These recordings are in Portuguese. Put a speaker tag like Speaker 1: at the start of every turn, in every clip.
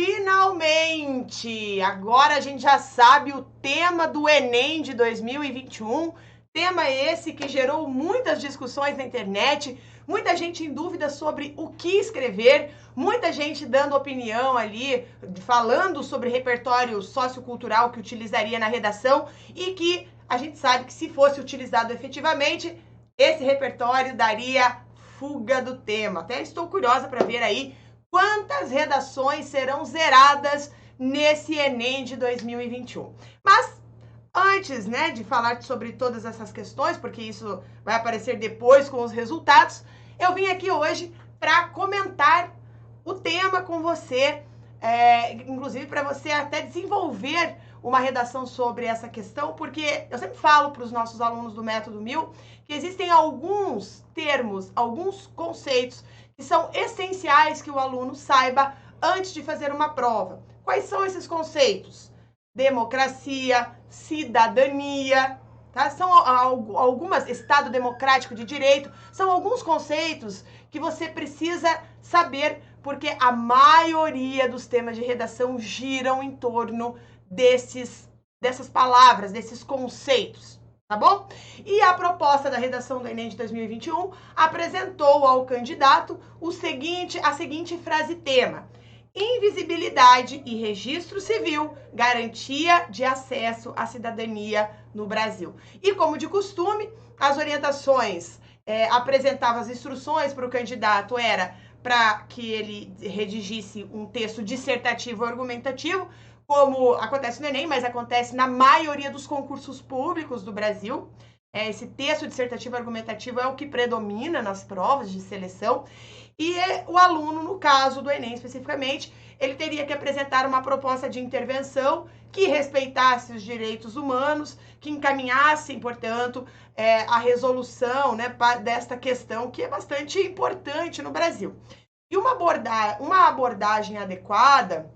Speaker 1: Finalmente! Agora a gente já sabe o tema do Enem de 2021. Tema esse que gerou muitas discussões na internet, muita gente em dúvida sobre o que escrever, muita gente dando opinião ali, falando sobre repertório sociocultural que utilizaria na redação e que a gente sabe que se fosse utilizado efetivamente, esse repertório daria fuga do tema. Até estou curiosa para ver aí quantas redações serão zeradas nesse Enem de 2021. Mas antes, de falar sobre todas essas questões, porque isso vai aparecer depois com os resultados, eu vim aqui hoje para comentar o tema com você, inclusive para você até desenvolver uma redação sobre essa questão, porque eu sempre falo para os nossos alunos do Método 1000 que existem alguns termos, alguns conceitos que são essenciais que o aluno saiba antes de fazer uma prova. Quais são esses conceitos? Democracia, cidadania, tá? São algumas, Estado democrático de direito, são alguns conceitos que você precisa saber, porque a maioria dos temas de redação giram em torno dessas palavras, desses conceitos. Tá bom? E a proposta da redação do Enem de 2021 apresentou ao candidato a seguinte frase-tema: invisibilidade e registro civil, garantia de acesso à cidadania no Brasil. E como de costume, as orientações apresentavam as instruções para o candidato era para que ele redigisse um texto dissertativo argumentativo, como acontece no Enem, mas acontece na maioria dos concursos públicos do Brasil. Esse texto dissertativo argumentativo é o que predomina nas provas de seleção. E o aluno, no caso do Enem especificamente, ele teria que apresentar uma proposta de intervenção que respeitasse os direitos humanos, que encaminhasse, portanto, a resolução desta questão, que é bastante importante no Brasil. E uma abordagem adequada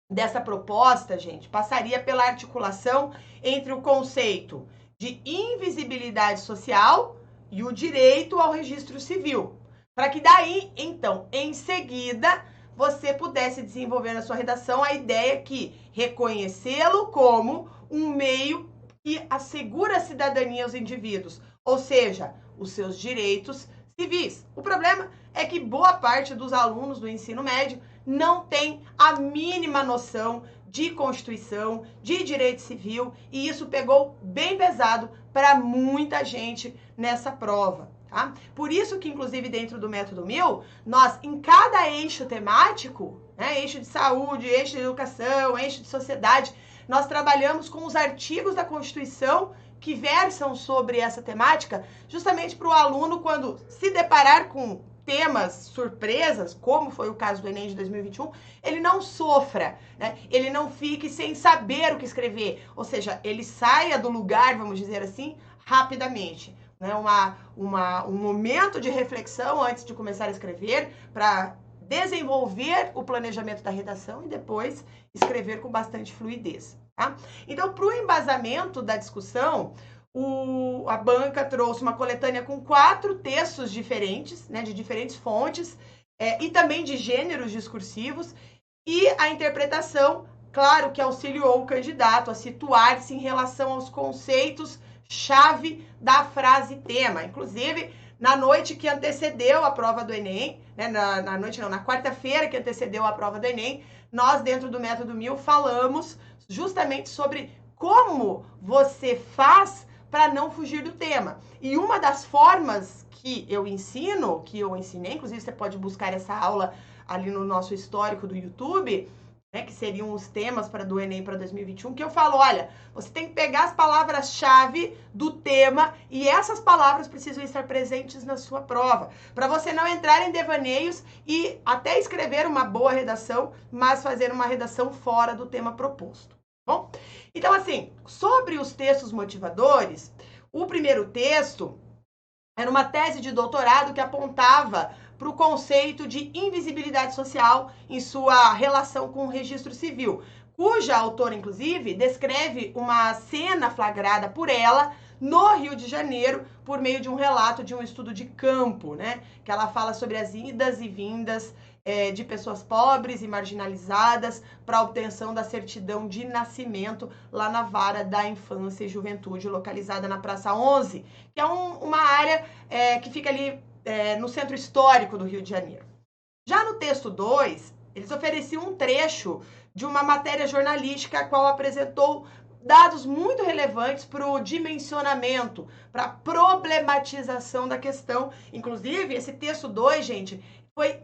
Speaker 1: dessa proposta, gente, passaria pela articulação entre o conceito de invisibilidade social e o direito ao registro civil, para que daí, então, em seguida, você pudesse desenvolver na sua redação a ideia que reconhecê-lo como um meio que assegura a cidadania aos indivíduos, ou seja, os seus direitos civis. O problema é que boa parte dos alunos do ensino médio não tem a mínima noção de Constituição, de direito civil, e isso pegou bem pesado para muita gente nessa prova. Tá? Por isso que, inclusive, dentro do Método 1000, nós, em cada eixo temático, eixo de saúde, eixo de educação, eixo de sociedade, nós trabalhamos com os artigos da Constituição que versam sobre essa temática, justamente para o aluno, quando se deparar com temas surpresas, como foi o caso do Enem de 2021, ele não sofra, ele não fique sem saber o que escrever, ou seja, ele saia do lugar, vamos dizer assim, rapidamente. Um momento de reflexão antes de começar a escrever, para desenvolver o planejamento da redação e depois escrever com bastante fluidez. Tá? Então, para o embasamento da discussão, a banca trouxe uma coletânea com 4 textos diferentes, de diferentes fontes, e também de gêneros discursivos, e a interpretação, claro, que auxiliou o candidato a situar-se em relação aos conceitos-chave da frase-tema. Inclusive, na noite que antecedeu a prova do Enem, na quarta-feira que antecedeu a prova do Enem, nós, dentro do Método 1000, falamos justamente sobre como você faz para não fugir do tema. E uma das formas que eu ensinei, inclusive você pode buscar essa aula ali no nosso histórico do YouTube, que seriam os temas do Enem para 2021, que eu falo, olha, você tem que pegar as palavras-chave do tema e essas palavras precisam estar presentes na sua prova, para você não entrar em devaneios e até escrever uma boa redação, mas fazer uma redação fora do tema proposto. Bom, então, assim, sobre os textos motivadores, o primeiro texto era uma tese de doutorado que apontava para o conceito de invisibilidade social em sua relação com o registro civil, cuja autora, inclusive, descreve uma cena flagrada por ela no Rio de Janeiro, por meio de um relato de um estudo de campo, né? Que ela fala sobre as idas e vindas de pessoas pobres e marginalizadas para a obtenção da certidão de nascimento lá na Vara da Infância e Juventude, localizada na Praça 11, que é uma área que fica ali no centro histórico do Rio de Janeiro. Já no texto 2, eles ofereciam um trecho de uma matéria jornalística a qual apresentou dados muito relevantes para o dimensionamento, para a problematização da questão. Inclusive, esse texto 2, gente, foi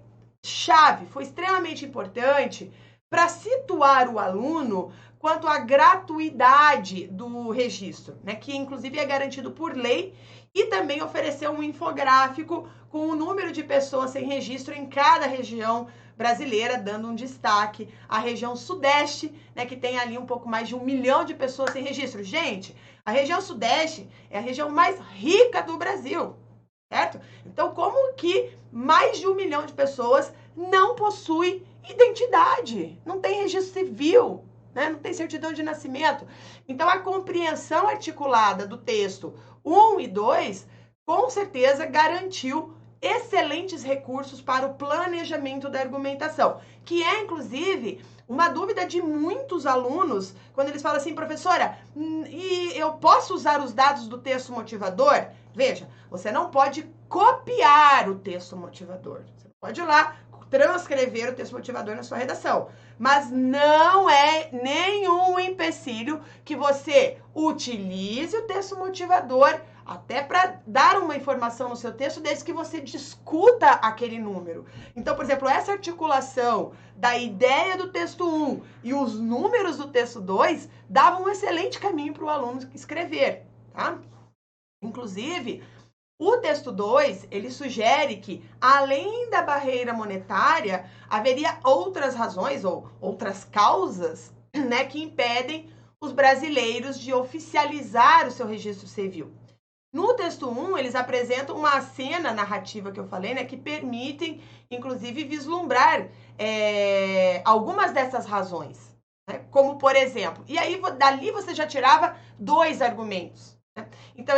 Speaker 1: chave, foi extremamente importante para situar o aluno quanto à gratuidade do registro, né, que inclusive é garantido por lei, e também ofereceu um infográfico com o número de pessoas sem registro em cada região brasileira, dando um destaque à região sudeste, né, que tem ali um pouco mais de 1 milhão de pessoas sem registro. Gente, a região sudeste é a região mais rica do Brasil, certo? Então, como que mais de 1 milhão de pessoas não possui identidade, não tem registro civil, né? Não tem certidão de nascimento? Então, a compreensão articulada do texto 1 e 2, com certeza, garantiu excelentes recursos para o planejamento da argumentação, que é, inclusive, uma dúvida de muitos alunos, quando eles falam assim, professora, e eu posso usar os dados do texto motivador? Veja, você não pode copiar o texto motivador. Você pode ir lá transcrever o texto motivador na sua redação, mas não é nenhum empecilho que você utilize o texto motivador até para dar uma informação no seu texto, desde que você discuta aquele número. Então, por exemplo, essa articulação da ideia do texto 1 e os números do texto 2 davam um excelente caminho para o aluno escrever, tá? Inclusive, o texto 2, ele sugere que, além da barreira monetária, haveria outras razões ou outras causas, né, que impedem os brasileiros de oficializar o seu registro civil. No texto 1, eles apresentam uma cena narrativa que eu falei, né, que permitem, inclusive, vislumbrar algumas dessas razões, né, como, por exemplo, e aí dali você já tirava 2 argumentos. Né? Então,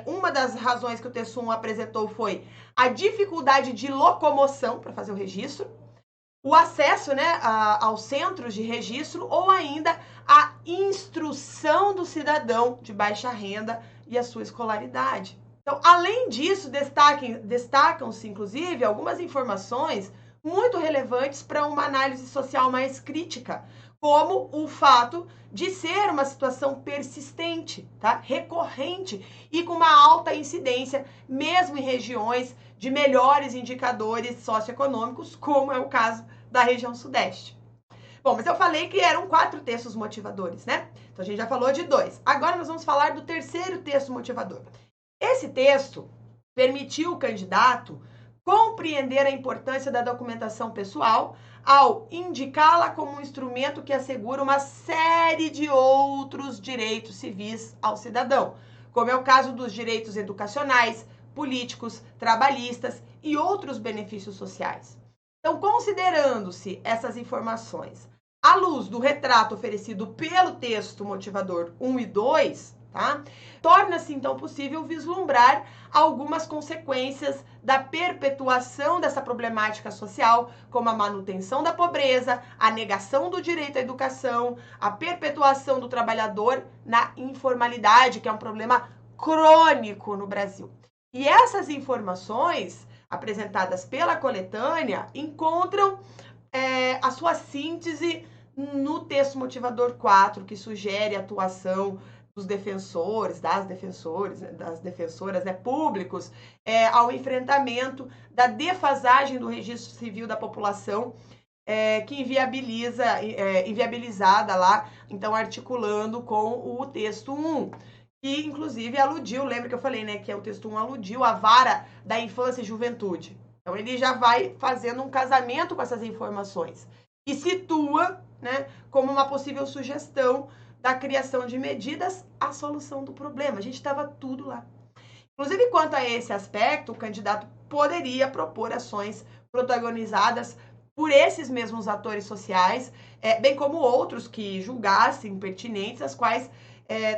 Speaker 1: uma das razões que o texto 1 apresentou foi a dificuldade de locomoção para fazer o registro, o acesso, né, aos centros de registro ou ainda a instrução do cidadão de baixa renda e a sua escolaridade. Então, além disso, destacam-se, inclusive, algumas informações muito relevantes para uma análise social mais crítica, como o fato de ser uma situação persistente, tá? Recorrente e com uma alta incidência, mesmo em regiões de melhores indicadores socioeconômicos, como é o caso da região sudeste. Bom, mas eu falei que eram 4 textos motivadores, né? Então, a gente já falou de 2. Agora nós vamos falar do terceiro texto motivador. Esse texto permitiu o candidato compreender a importância da documentação pessoal ao indicá-la como um instrumento que assegura uma série de outros direitos civis ao cidadão, como é o caso dos direitos educacionais, políticos, trabalhistas e outros benefícios sociais. Então, considerando-se essas informações à luz do retrato oferecido pelo texto motivador 1 e 2, tá? Torna-se, então, possível vislumbrar algumas consequências da perpetuação dessa problemática social, como a manutenção da pobreza, a negação do direito à educação, a perpetuação do trabalhador na informalidade, que é um problema crônico no Brasil. E essas informações apresentadas pela coletânea encontram a sua síntese no texto motivador 4, que sugere a atuação dos defensores, das defensoras, né, públicos, ao enfrentamento da defasagem do registro civil da população, que inviabilizada lá, então articulando com o texto 1, que inclusive aludiu, lembra que eu falei, né, que o texto 1 aludiu à Vara da Infância e Juventude. Então ele já vai fazendo um casamento com essas informações e situa, né, como uma possível sugestão da criação de medidas à solução do problema. A gente estava tudo lá. Inclusive, quanto a esse aspecto, o candidato poderia propor ações protagonizadas por esses mesmos atores sociais, bem como outros que julgassem pertinentes, as quais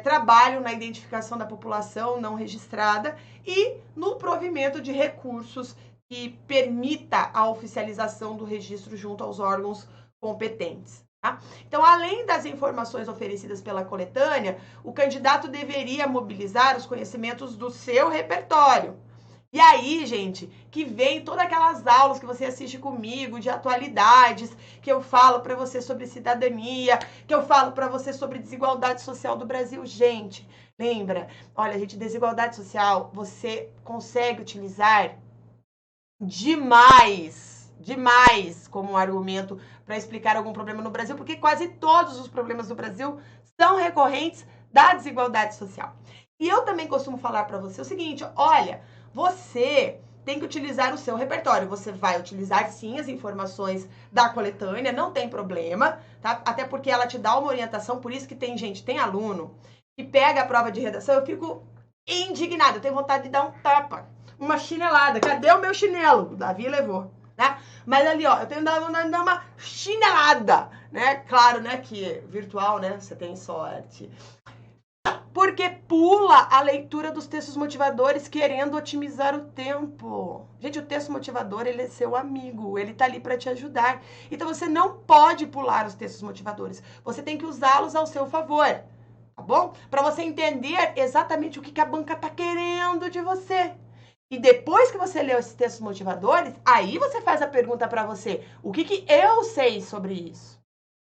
Speaker 1: trabalham na identificação da população não registrada e no provimento de recursos que permita a oficialização do registro junto aos órgãos competentes. Tá? Então, além das informações oferecidas pela coletânea, o candidato deveria mobilizar os conhecimentos do seu repertório. E aí, gente, que vem todas aquelas aulas que você assiste comigo de atualidades, que eu falo para você sobre cidadania, que eu falo para você sobre desigualdade social do Brasil. Gente, lembra? Olha, gente, desigualdade social você consegue utilizar demais como um argumento para explicar algum problema no Brasil, porque quase todos os problemas do Brasil são recorrentes da desigualdade social. E eu também costumo falar para você o seguinte, olha, você tem que utilizar o seu repertório. Você vai utilizar, sim, as informações da coletânea, não tem problema, tá? Até porque ela te dá uma orientação, por isso que tem aluno que pega a prova de redação, eu fico indignada, eu tenho vontade de dar um tapa, uma chinelada. Cadê o meu chinelo? O Davi levou, né? Mas ali, ó, eu tenho vontade de dar uma chinelada, né? Claro, né, que virtual, né, você tem sorte. Porque pula a leitura dos textos motivadores querendo otimizar o tempo. Gente, o texto motivador, ele é seu amigo, ele tá ali para te ajudar. Então você não pode pular os textos motivadores. Você tem que usá-los ao seu favor, tá bom? Para você entender exatamente o que a banca tá querendo de você. E depois que você leu esses textos motivadores, aí você faz a pergunta para você, o que eu sei sobre isso?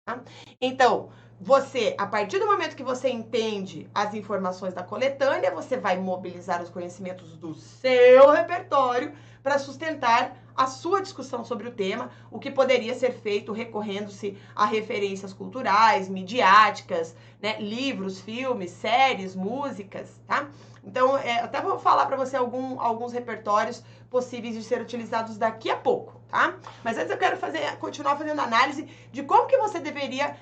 Speaker 1: Tá? Então, você, a partir do momento que você entende as informações da coletânea, você vai mobilizar os conhecimentos do seu repertório para sustentar a sua discussão sobre o tema, o que poderia ser feito recorrendo-se a referências culturais, midiáticas, né, livros, filmes, séries, músicas, tá? Então, até vou falar para você alguns repertórios possíveis de ser utilizados daqui a pouco, tá? Mas antes eu quero continuar fazendo análise de como que você deveria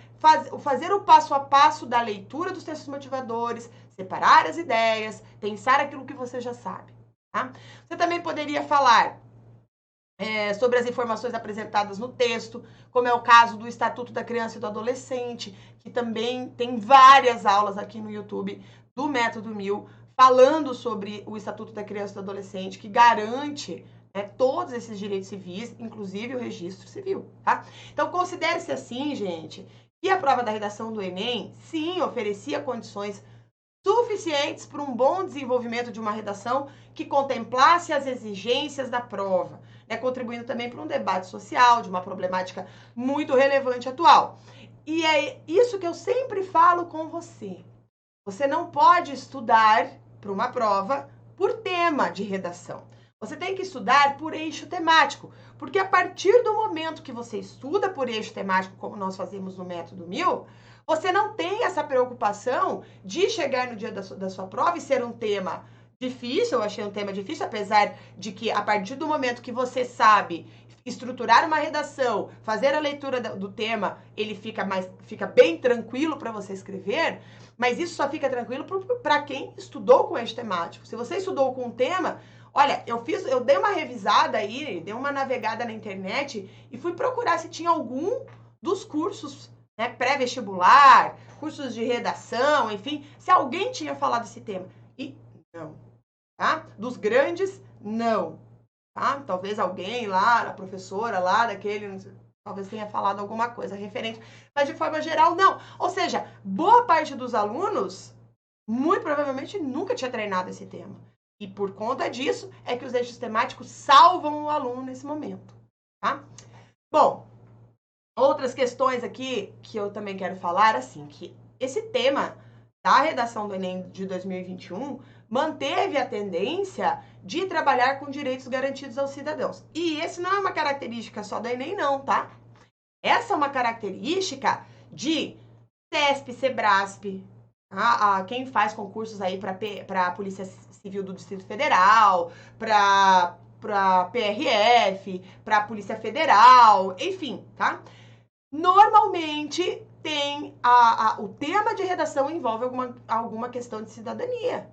Speaker 1: fazer o passo a passo da leitura dos textos motivadores, separar as ideias, pensar aquilo que você já sabe, tá? Você também poderia falar sobre as informações apresentadas no texto, como é o caso do Estatuto da Criança e do Adolescente, que também tem várias aulas aqui no YouTube do Método 1000, falando sobre o Estatuto da Criança e do Adolescente, que garante todos esses direitos civis, inclusive o registro civil, tá? Então, considere-se assim, gente, que a prova da redação do Enem, sim, oferecia condições suficientes para um bom desenvolvimento de uma redação que contemplasse as exigências da prova, né, contribuindo também para um debate social de uma problemática muito relevante atual. E é isso que eu sempre falo com você. Você não pode estudar para uma prova por tema de redação. Você tem que estudar por eixo temático, porque a partir do momento que você estuda por eixo temático, como nós fazemos no Método 1000, você não tem essa preocupação de chegar no dia da sua prova e ser um tema difícil. Eu achei um tema difícil, apesar de que a partir do momento que você sabe estruturar uma redação, fazer a leitura do tema, ele fica bem tranquilo para você escrever, mas isso só fica tranquilo para quem estudou com eixo temático. Se você estudou com um tema, olha, eu dei uma revisada aí, dei uma navegada na internet e fui procurar se tinha algum dos cursos, né, pré-vestibular, cursos de redação, enfim, se alguém tinha falado esse tema. E não, tá? Dos grandes, não. Tá? Talvez alguém lá, a professora lá daquele, talvez tenha falado alguma coisa referente, mas de forma geral, não. Ou seja, boa parte dos alunos, muito provavelmente, nunca tinha treinado esse tema. E por conta disso, é que os eixos temáticos salvam o aluno nesse momento, tá? Bom, outras questões aqui que eu também quero falar, assim, que esse tema da redação do Enem de 2021 manteve a tendência de trabalhar com direitos garantidos aos cidadãos. E esse não é uma característica só do Enem, não, tá? Essa é uma característica de CESP, SEBRASP, tá? Quem faz concursos aí para a Polícia Civil do Distrito Federal, para PRF, para a Polícia Federal, enfim, tá? Normalmente tem o tema de redação envolve alguma questão de cidadania.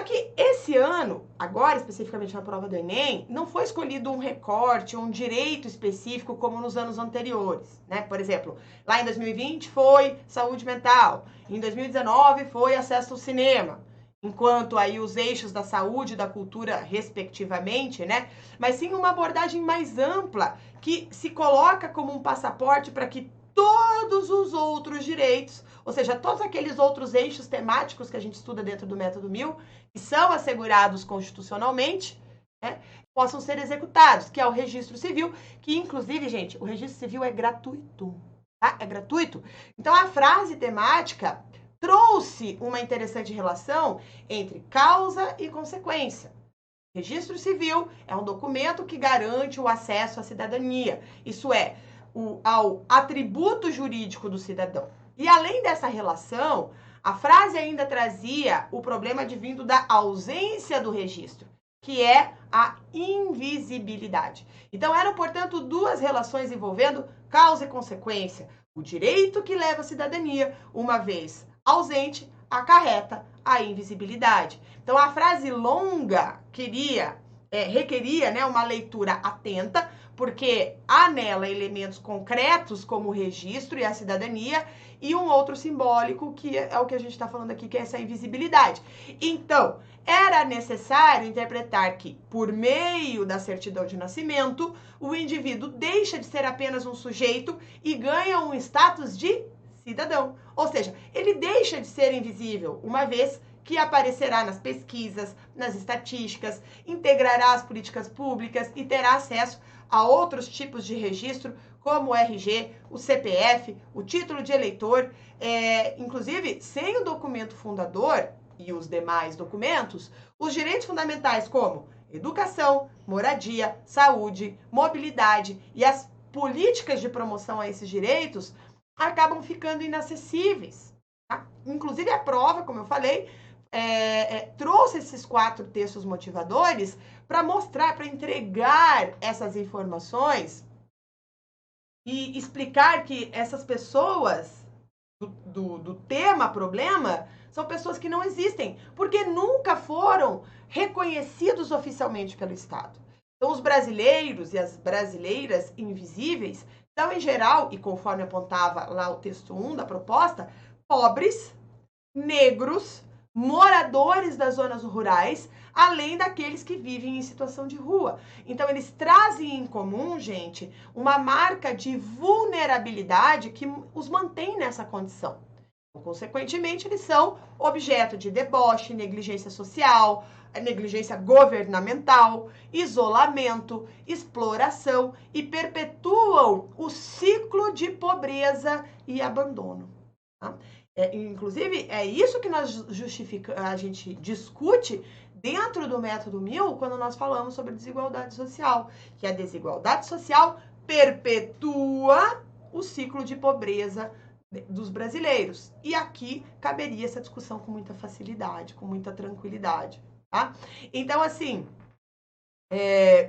Speaker 1: Só que esse ano, agora especificamente na prova do Enem, não foi escolhido um recorte, um direito específico como nos anos anteriores, né? Por exemplo, lá em 2020 foi saúde mental, em 2019 foi acesso ao cinema, enquanto aí os eixos da saúde e da cultura, respectivamente, né? Mas sim uma abordagem mais ampla, que se coloca como um passaporte para que todos os outros direitos, ou seja, todos aqueles outros eixos temáticos que a gente estuda dentro do Método 1000, que são assegurados constitucionalmente, né, possam ser executados, que é o registro civil, que inclusive, gente, o registro civil é gratuito, tá? É gratuito. Então, a frase temática trouxe uma interessante relação entre causa e consequência. Registro civil é um documento que garante o acesso à cidadania, isso é, ao atributo jurídico do cidadão. E além dessa relação, a frase ainda trazia o problema advindo da ausência do registro, que é a invisibilidade. Então eram, portanto, duas relações envolvendo causa e consequência. O direito que leva à cidadania, uma vez ausente, acarreta a invisibilidade. Então a frase longa requeria, né, uma leitura atenta, porque há nela elementos concretos como o registro e a cidadania, e um outro simbólico, que é o que a gente está falando aqui, que é essa invisibilidade. Então, era necessário interpretar que, por meio da certidão de nascimento, o indivíduo deixa de ser apenas um sujeito e ganha um status de cidadão. Ou seja, ele deixa de ser invisível, uma vez que aparecerá nas pesquisas, nas estatísticas, integrará as políticas públicas e terá acesso a outros tipos de registro, como o RG, o CPF, o título de eleitor, inclusive sem o documento fundador e os demais documentos, os direitos fundamentais como educação, moradia, saúde, mobilidade e as políticas de promoção a esses direitos acabam ficando inacessíveis. Tá? Inclusive a prova, como eu falei, trouxe esses 4 textos motivadores para mostrar, para entregar essas informações e explicar que essas pessoas do tema problema são pessoas que não existem, porque nunca foram reconhecidos oficialmente pelo Estado. Então, os brasileiros e as brasileiras invisíveis são, em geral, e conforme apontava lá o texto 1 da proposta, pobres, negros, moradores das zonas rurais, além daqueles que vivem em situação de rua. Então, eles trazem em comum, gente, uma marca de vulnerabilidade que os mantém nessa condição. Consequentemente, eles são objeto de deboche, negligência social, negligência governamental, isolamento, exploração e perpetuam o ciclo de pobreza e abandono. Tá? Inclusive, é isso que a gente discute dentro do Método 1000 quando nós falamos sobre desigualdade social, que a desigualdade social perpetua o ciclo de pobreza dos brasileiros. E aqui caberia essa discussão com muita facilidade, com muita tranquilidade, tá? Então, assim,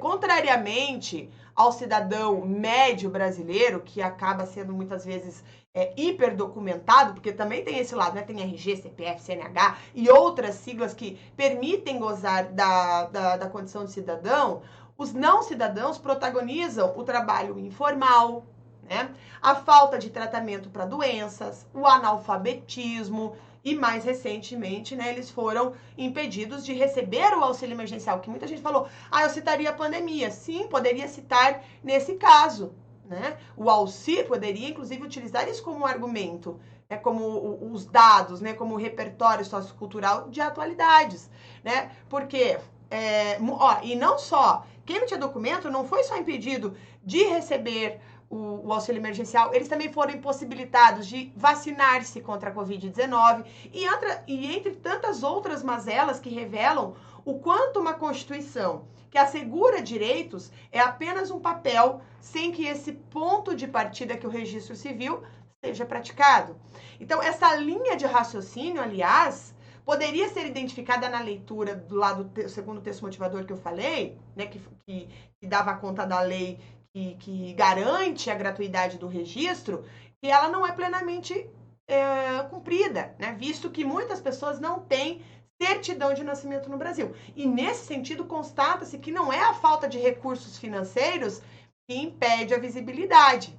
Speaker 1: contrariamente ao cidadão médio brasileiro, que acaba sendo muitas vezes hiperdocumentado, porque também tem esse lado, né? Tem RG, CPF, CNH e outras siglas que permitem gozar da condição de cidadão, os não cidadãos protagonizam o trabalho informal, né? A falta de tratamento para doenças, o analfabetismo e, mais recentemente, né, eles foram impedidos de receber o auxílio emergencial, que muita gente falou, eu citaria a pandemia. Sim, poderia citar nesse caso, né? O auxílio poderia, inclusive, utilizar isso como argumento, né, como os dados, né, como repertório sociocultural de atualidades, né? Porque, e não só, quem não tinha documento não foi só impedido de receber o auxílio emergencial, eles também foram impossibilitados de vacinar-se contra a Covid-19 e entre tantas outras mazelas que revelam o quanto uma Constituição que assegura direitos é apenas um papel sem que esse ponto de partida, que é o registro civil, seja praticado. Então, essa linha de raciocínio, aliás, poderia ser identificada na leitura do lado do segundo texto motivador que eu falei, né, que dava conta da lei que garante a gratuidade do registro, que ela não é plenamente cumprida, né? Visto que muitas pessoas não têm certidão de nascimento no Brasil. E nesse sentido, constata-se que não é a falta de recursos financeiros que impede a visibilidade,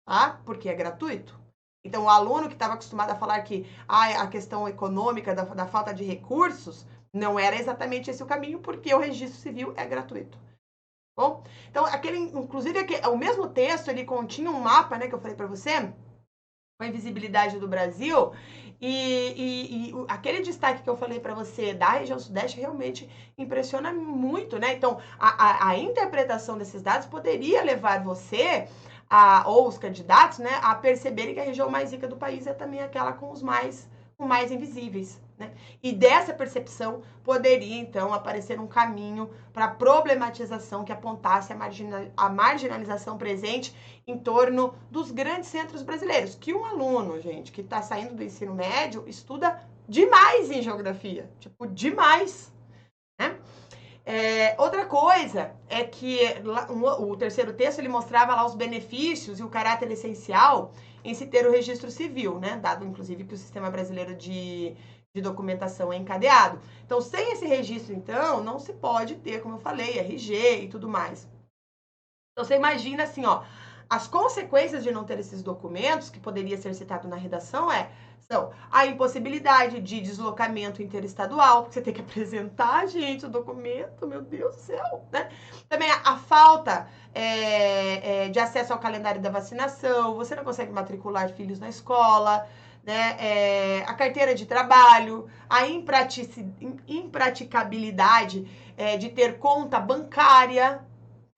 Speaker 1: tá? Porque é gratuito. Então, o aluno que estava acostumado a falar que a questão econômica da falta de recursos, não era exatamente esse o caminho, porque o registro civil é gratuito. Bom, então, inclusive, o mesmo texto, ele continha um mapa, né, que eu falei para você, com a invisibilidade do Brasil, e aquele destaque que eu falei para você da região sudeste realmente impressiona muito, né? Então, a interpretação desses dados poderia levar você, ou os candidatos, né, a perceberem que a região mais rica do país é também aquela com os mais invisíveis, né? E dessa percepção poderia, então, aparecer um caminho para problematização que apontasse a marginalização presente em torno dos grandes centros brasileiros, que um aluno, gente, que está saindo do ensino médio, estuda demais em geografia, tipo, demais, né? Outra coisa é que o terceiro texto, ele mostrava lá os benefícios e o caráter essencial em se ter o registro civil, né? Dado, inclusive, que o sistema brasileiro de documentação é encadeado. Então, sem esse registro, então, não se pode ter, como eu falei, RG e tudo mais. Então, você imagina assim, ó, as consequências de não ter esses documentos, que poderia ser citado na redação, são a impossibilidade de deslocamento interestadual, porque você tem que apresentar, gente, o documento, meu Deus do céu, né? Também a falta de acesso ao calendário da vacinação, você não consegue matricular filhos na escola, né? A carteira de trabalho, a impraticabilidade de ter conta bancária,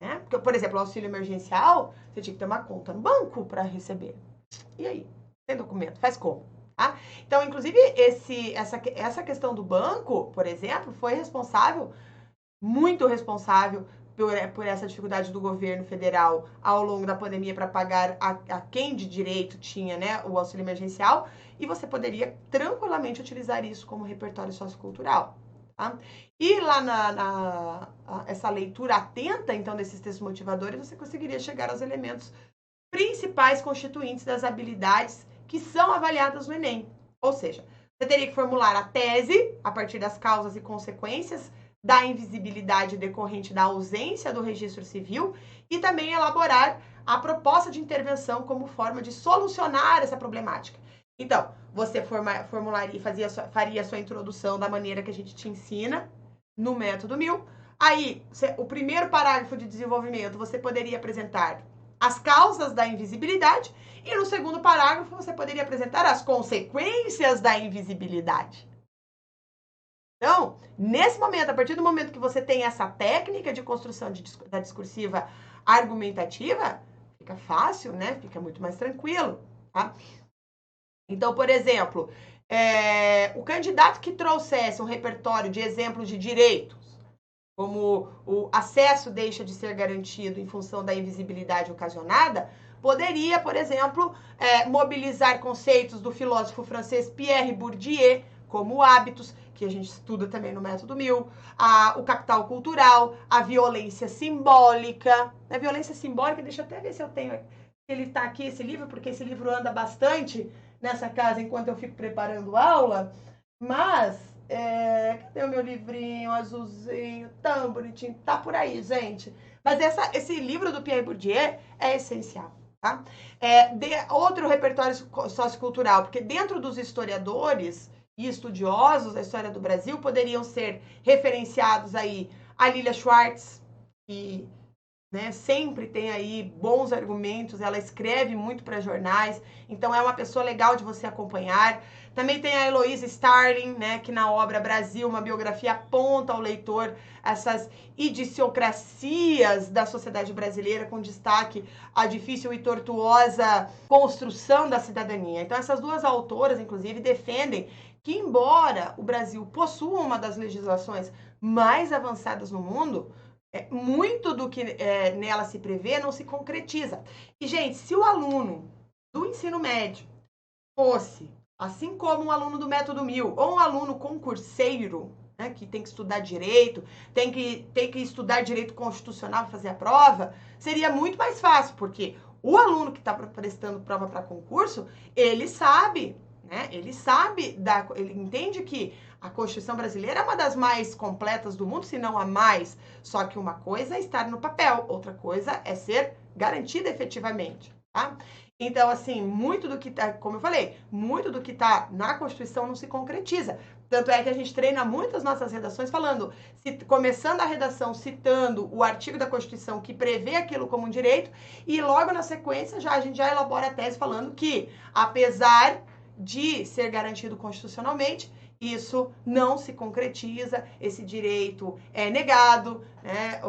Speaker 1: né? Porque, por exemplo, o auxílio emergencial, você tinha que ter uma conta no banco para receber. E aí? Tem documento? Faz como? Tá? Então, inclusive, essa questão do banco, por exemplo, foi responsável, muito responsável, por essa dificuldade do governo federal ao longo da pandemia para pagar a quem de direito tinha, né, o auxílio emergencial, e você poderia tranquilamente utilizar isso como repertório sociocultural. Tá? E lá essa leitura atenta, então, desses textos motivadores, você conseguiria chegar aos elementos principais constituintes das habilidades que são avaliadas no Enem. Ou seja, você teria que formular a tese a partir das causas e consequências da invisibilidade decorrente da ausência do registro civil e também elaborar a proposta de intervenção como forma de solucionar essa problemática. Então, você formularia, faria a sua introdução da maneira que a gente te ensina no método 1000. Aí, o primeiro parágrafo de desenvolvimento, você poderia apresentar as causas da invisibilidade e no segundo parágrafo você poderia apresentar as consequências da invisibilidade. Então, nesse momento, a partir do momento que você tem essa técnica de construção da discursiva argumentativa, fica fácil, né? Fica muito mais tranquilo, tá? Então, por exemplo, o candidato que trouxesse um repertório de exemplos de direitos, como o acesso deixa de ser garantido em função da invisibilidade ocasionada, poderia, por exemplo, mobilizar conceitos do filósofo francês Pierre Bourdieu, como hábitos, que a gente estuda também no método 1000, o capital cultural, a violência simbólica. A violência simbólica, deixa eu até ver se eu tenho, ele está aqui, esse livro, porque esse livro anda bastante nessa casa enquanto eu fico preparando aula, mas, cadê o meu livrinho azulzinho, tão bonitinho, tá por aí, gente. Mas esse livro do Pierre Bourdieu é essencial, tá? Outro repertório sociocultural, porque dentro dos historiadores e estudiosos da história do Brasil poderiam ser referenciados aí a Lilia Schwartz, que, né, sempre tem aí bons argumentos, ela escreve muito para jornais, então é uma pessoa legal de você acompanhar. Também tem a Heloísa Starling, né, que na obra Brasil, uma biografia, aponta ao leitor essas idiosincrasias da sociedade brasileira, com destaque à difícil e tortuosa construção da cidadania. Então essas duas autoras, inclusive, defendem que, embora o Brasil possua uma das legislações mais avançadas no mundo, muito do que nela se prevê não se concretiza. E, gente, se o aluno do ensino médio fosse, assim como um aluno do método 1000, ou um aluno concurseiro, né, que tem que estudar direito, tem que estudar direito constitucional para fazer a prova, seria muito mais fácil, porque o aluno que está prestando prova para concurso, ele sabe, né, ele entende que A Constituição brasileira é uma das mais completas do mundo, se não a mais. Só que uma coisa é estar no papel, outra coisa é ser garantida efetivamente, tá? Então, assim, muito do que tá, como eu falei, muito do que tá na Constituição não se concretiza. Tanto é que a gente treina muitas nossas redações falando, começando a redação citando o artigo da Constituição que prevê aquilo como um direito, e logo na sequência a gente já elabora a tese falando que, apesar de ser garantido constitucionalmente, isso não se concretiza, esse direito é negado, né?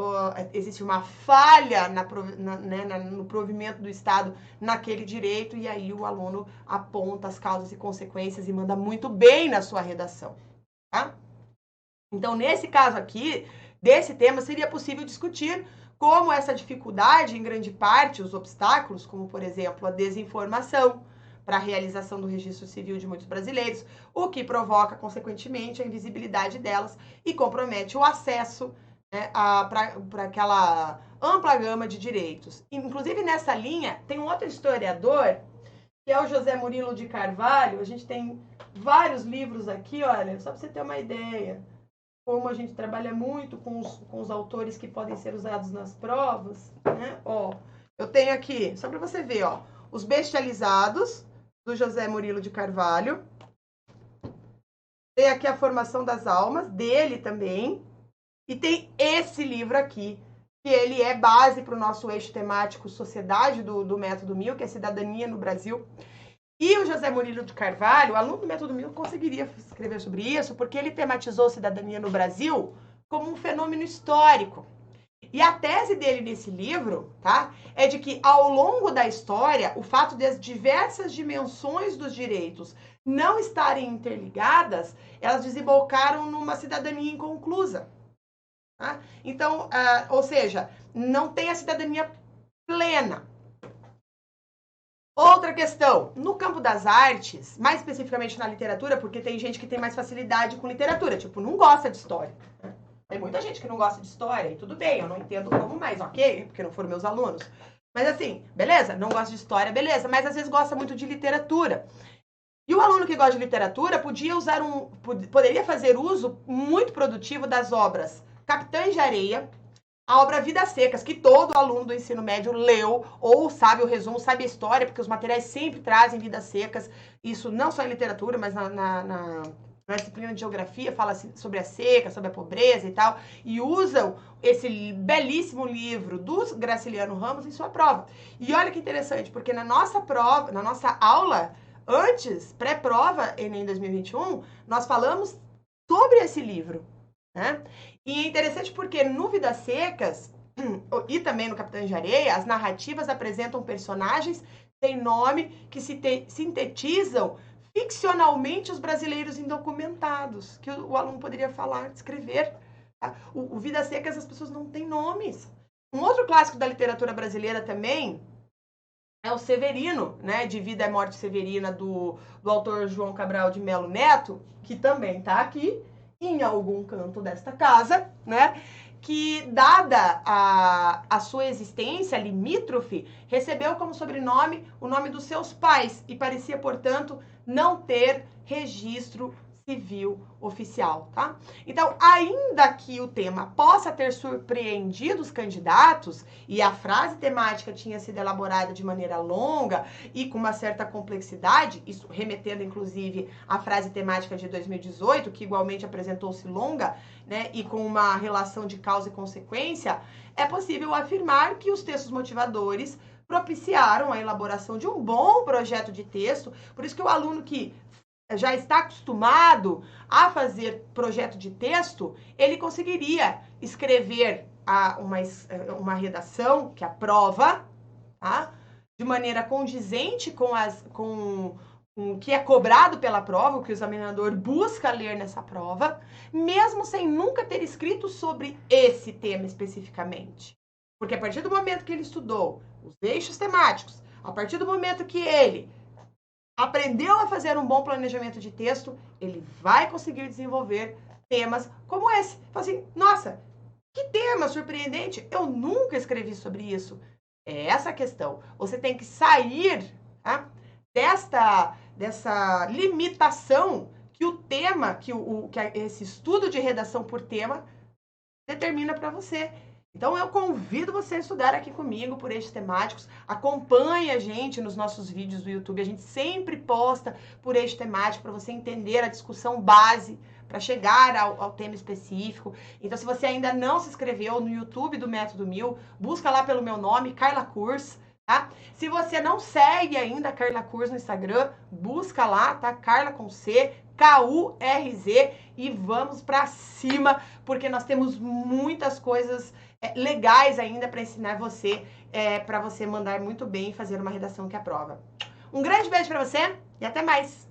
Speaker 1: Existe uma falha no provimento do Estado naquele direito, e aí o aluno aponta as causas e consequências e manda muito bem na sua redação, tá? Então, nesse caso aqui, desse tema, seria possível discutir como essa dificuldade, em grande parte, os obstáculos, como, por exemplo, a desinformação, para a realização do registro civil de muitos brasileiros, o que provoca, consequentemente, a invisibilidade delas e compromete o acesso, né, para aquela ampla gama de direitos. Inclusive, nessa linha, tem um outro historiador, que é o José Murilo de Carvalho. A gente tem vários livros aqui, olha, só para você ter uma ideia, como a gente trabalha muito com os autores que podem ser usados nas provas, né? Ó, eu tenho aqui, só para você ver, ó, Os Bestializados, do José Murilo de Carvalho. Tem aqui A Formação das Almas, dele também. E tem esse livro aqui, que ele é base para o nosso eixo temático Sociedade do Método 1000, que é Cidadania no Brasil. E o José Murilo de Carvalho, aluno do Método 1000, conseguiria escrever sobre isso, porque ele tematizou cidadania no Brasil como um fenômeno histórico. E a tese dele nesse livro, tá, é de que ao longo da história, o fato das diversas dimensões dos direitos não estarem interligadas, elas desembocaram numa cidadania inconclusa. Tá? Então, ou seja, não tem a cidadania plena. Outra questão, no campo das artes, mais especificamente na literatura, porque tem gente que tem mais facilidade com literatura, tipo, não gosta de história, né? Tem muita gente que não gosta de história, e tudo bem, eu não entendo como mais, ok? Porque não foram meus alunos. Mas assim, beleza, não gosta de história, beleza, mas às vezes gosta muito de literatura. E o aluno que gosta de literatura poderia fazer uso muito produtivo das obras Capitães de Areia, a obra Vidas Secas, que todo aluno do ensino médio leu, ou sabe o resumo, sabe a história, porque os materiais sempre trazem Vidas Secas. Isso não só em literatura, mas na disciplina de geografia, fala sobre a seca, sobre a pobreza e tal, e usam esse belíssimo livro do Graciliano Ramos em sua prova. E olha que interessante, porque na nossa prova, na nossa aula, antes, pré-prova, Enem 2021, nós falamos sobre esse livro, né? E é interessante porque no Vidas Secas, e também no Capitães de Areia, as narrativas apresentam personagens sem nome que sintetizam ficcionalmente os brasileiros indocumentados, que o aluno poderia falar, escrever. Tá? O Vidas Secas, as pessoas não têm nomes. Um outro clássico da literatura brasileira também é o Severino, né, de Vida e Morte Severina, do autor João Cabral de Melo Neto, que também está aqui, em algum canto desta casa, né, que, dada a sua existência limítrofe, recebeu como sobrenome o nome dos seus pais e parecia, portanto, não ter registro civil oficial, tá? Então, ainda que o tema possa ter surpreendido os candidatos e a frase temática tinha sido elaborada de maneira longa e com uma certa complexidade, isso remetendo inclusive à frase temática de 2018, que igualmente apresentou-se longa, né, e com uma relação de causa e consequência, é possível afirmar que os textos motivadores propiciaram a elaboração de um bom projeto de texto. Por isso que o aluno que já está acostumado a fazer projeto de texto, ele conseguiria escrever uma redação que aprova, tá? De maneira condizente com o que é cobrado pela prova, o que o examinador busca ler nessa prova, mesmo sem nunca ter escrito sobre esse tema especificamente. Porque a partir do momento que ele estudou os eixos temáticos, a partir do momento que ele aprendeu a fazer um bom planejamento de texto, ele vai conseguir desenvolver temas como esse. Fala assim, nossa, que tema surpreendente, eu nunca escrevi sobre isso. É essa a questão. Você tem que sair, tá, dessa limitação que o tema, que esse estudo de redação por tema determina para você. Então eu convido você a estudar aqui comigo por eixos temáticos. Acompanhe a gente nos nossos vídeos do YouTube. A gente sempre posta por eixo temático para você entender a discussão base para chegar ao tema específico. Então, se você ainda não se inscreveu no YouTube do Método 1000, busca lá pelo meu nome, Carla Kurz, tá? Se você não segue ainda a Carla Kurz no Instagram, busca lá, tá? Carla com C, K-U-R-Z, e vamos para cima, porque nós temos muitas coisas legais ainda para ensinar você, para você mandar muito bem e fazer uma redação que aprova. Um grande beijo para você e até mais!